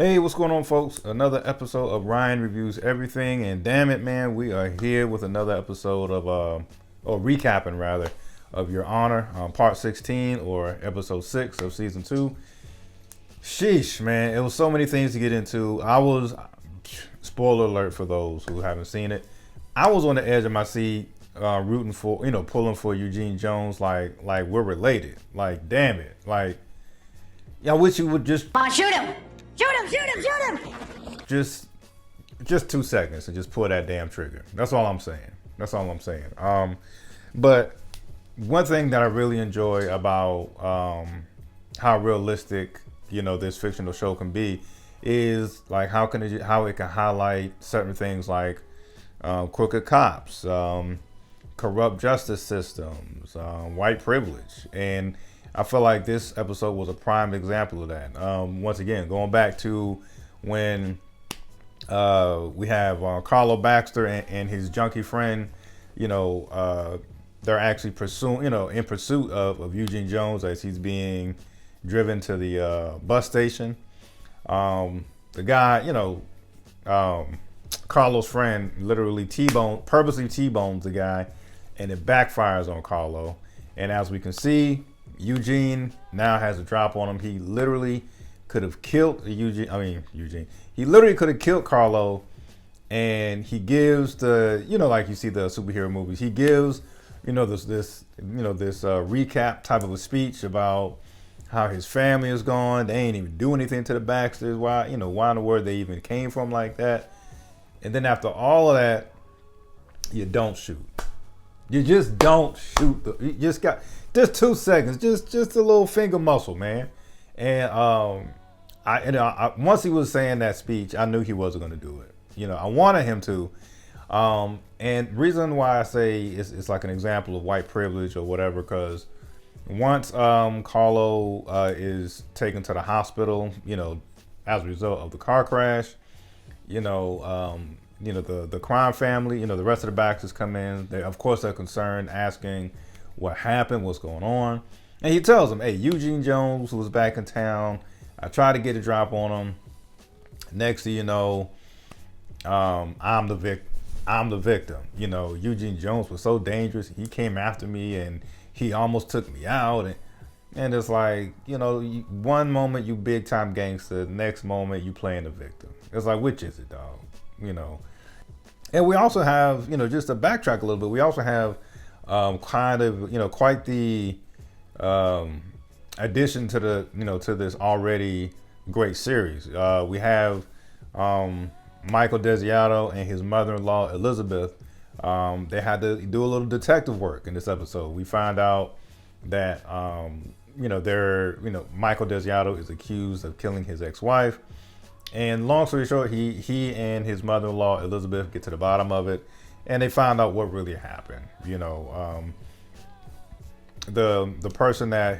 Hey, what's going on, folks? Another episode of Ryan Reviews Everything, and damn it, man, we are here with another episode of, or recapping rather, of Your Honor, part 16 or episode 6 of season 2. Sheesh, man, it was so many things to get into. Spoiler alert for those who haven't seen it, I was on the edge of my seat, rooting for, pulling for Eugene Jones, like we're related. Like, damn it, like, I wish you would just Shoot him! Shoot him! Shoot him! Shoot him! just 2 seconds and just pull that damn trigger. That's all I'm saying. But one thing that I really enjoy about how realistic this fictional show can be is like how it can highlight certain things like crooked cops, corrupt justice systems, white privilege, and I feel like this episode was a prime example of that. Once again, going back to when we have Carlo Baxter and his junkie friend, they're actually in pursuit of Eugene Jones as he's being driven to the bus station. The guy, Carlo's friend literally purposely T-bones the guy, and it backfires on Carlo. And as we can see, Eugene now has a drop on him. He literally could have killed Eugene. He literally could have killed Carlo, and he gives like you see the superhero movies. He gives this recap type of a speech about how his family is gone. They ain't even do anything to the Baxters. Why in the world they even came from like that? And then after all of that, you don't shoot. You just don't shoot. You just got just 2 seconds, just a little finger muscle, man. And I once he was saying that speech, I knew he wasn't going to do it. I wanted him to. And reason why I say it's like an example of white privilege or whatever, because once Carlo is taken to the hospital, as a result of the car crash, the crime family, the rest of the Baxters come in. Of course, they're concerned, asking what happened, what's going on. And he tells them, hey, Eugene Jones was back in town. I tried to get a drop on him. Next thing you know, I'm the victim. Eugene Jones was so dangerous. He came after me and he almost took me out. And it's like, one moment you big time gangster, the next moment you playing the victim. It's like, which is it, dog? And we also have, just to backtrack a little bit, we also have quite the addition to the, to this already great series. We have Michael Desiato and his mother-in-law, Elizabeth. They had to do a little detective work in this episode. We find out that, Michael Desiato is accused of killing his ex-wife. And long story short, he and his mother-in-law, Elizabeth, get to the bottom of it. And they find out what really happened. The person that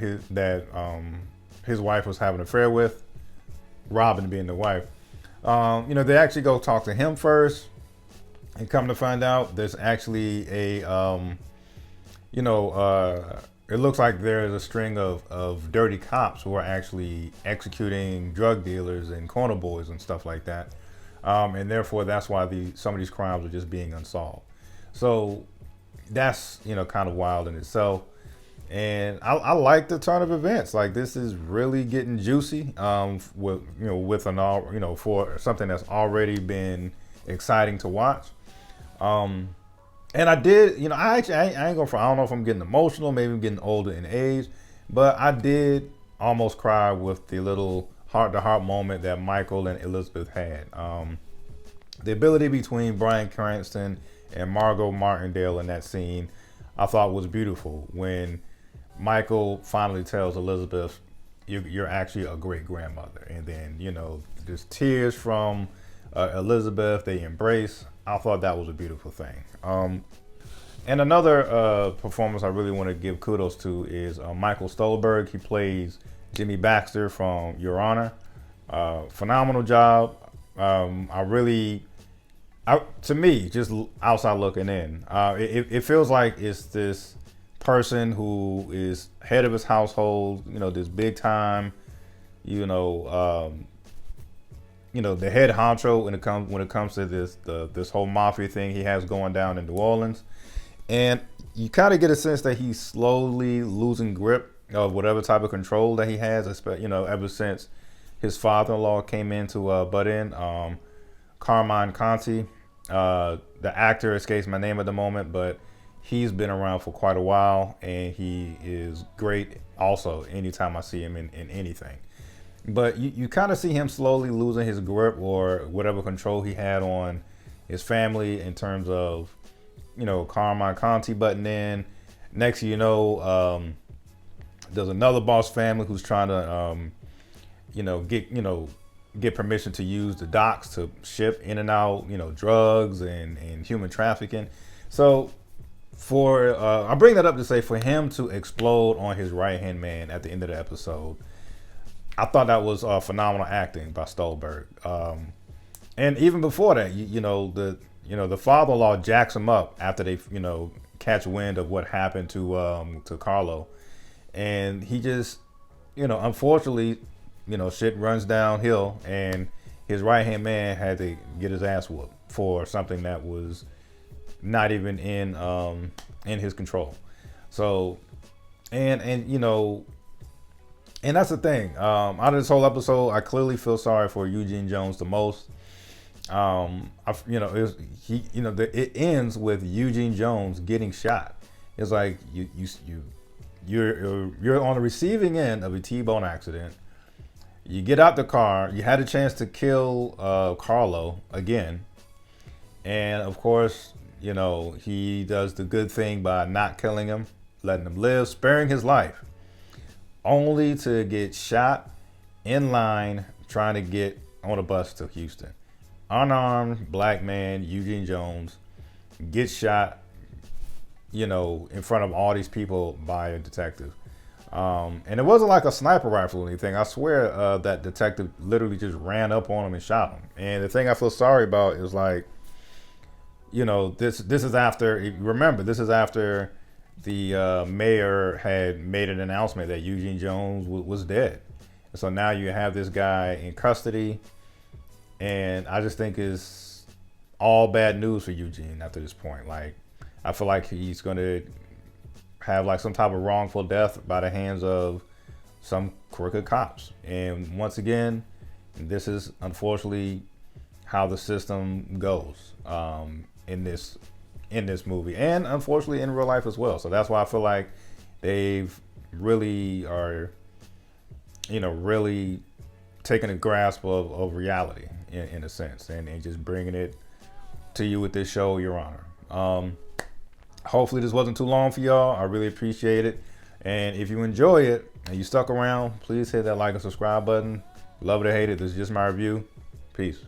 his wife was having an affair with, Robin being the wife, they actually go talk to him first, and come to find out there's actually it looks like there's a string of dirty cops who are actually executing drug dealers and corner boys and stuff like that. And therefore, that's why some of these crimes are just being unsolved. So that's, kind of wild in itself. And I like the turn of events. Like, this is really getting juicy with for something that's already been exciting to watch. And I did, I ain't I don't know if I'm getting emotional, maybe I'm getting older in age, but I did almost cry with the little heart-to-heart moment that Michael and Elizabeth had. The ability between Bryan Cranston and Margot Martindale in that scene, I thought was beautiful. When Michael finally tells Elizabeth, you're actually a great grandmother. And then, there's tears from Elizabeth, they embrace. I thought that was a beautiful thing. And another performance I really want to give kudos to is Michael Stolberg. He plays Jimmy Baxter from Your Honor. Phenomenal job. To me, just outside looking in, it feels like it's this person who is head of his household, this big time, the head honcho when it comes to this whole mafia thing he has going down in New Orleans. And you kind of get a sense that he's slowly losing grip of whatever type of control that he has, ever since his father-in-law came in to butt in. Carmine Conti, the actor escapes my name at the moment, but he's been around for quite a while, and he is great also anytime I see him in anything. But you kind of see him slowly losing his grip or whatever control he had on his family in terms of, Carmine Conti butting in. Next thing you know, there's another boss family who's trying to, get permission to use the docks to ship in and out, drugs and human trafficking. So I bring that up to say for him to explode on his right-hand man at the end of the episode, I thought that was phenomenal acting by Stolberg. And even before that, the father-in-law jacks him up after they, catch wind of what happened to Carlo, and he just, unfortunately, shit runs downhill, and his right-hand man had to get his ass whooped for something that was not even in his control. So, and that's the thing. Out of this whole episode, I clearly feel sorry for Eugene Jones the most. It ends with Eugene Jones getting shot. It's like you're on the receiving end of a T-bone accident. You get out the car. You had a chance to kill Carlo again, and of course, he does the good thing by not killing him, letting him live, sparing his life, only to get shot in line trying to get on a bus to Houston. Unarmed black man, Eugene Jones, gets shot, in front of all these people by a detective. And it wasn't like a sniper rifle or anything. I swear that detective literally just ran up on him and shot him. And the thing I feel sorry about is like, this is after, remember, this is after the mayor had made an announcement that Eugene Jones was dead. And so now you have this guy in custody. And I just think it's all bad news for Eugene after this point. Like, I feel like he's going to have like some type of wrongful death by the hands of some crooked cops. And once again, this is unfortunately how the system goes in this movie, and unfortunately in real life as well. So that's why I feel like they've really taking a grasp of reality in a sense, and just bringing it to you with this show, Your Honor. Hopefully this wasn't too long for y'all. I really appreciate it. And if you enjoy it and you stuck around, please hit that like and subscribe button. Love it or hate it, this is just my review. Peace.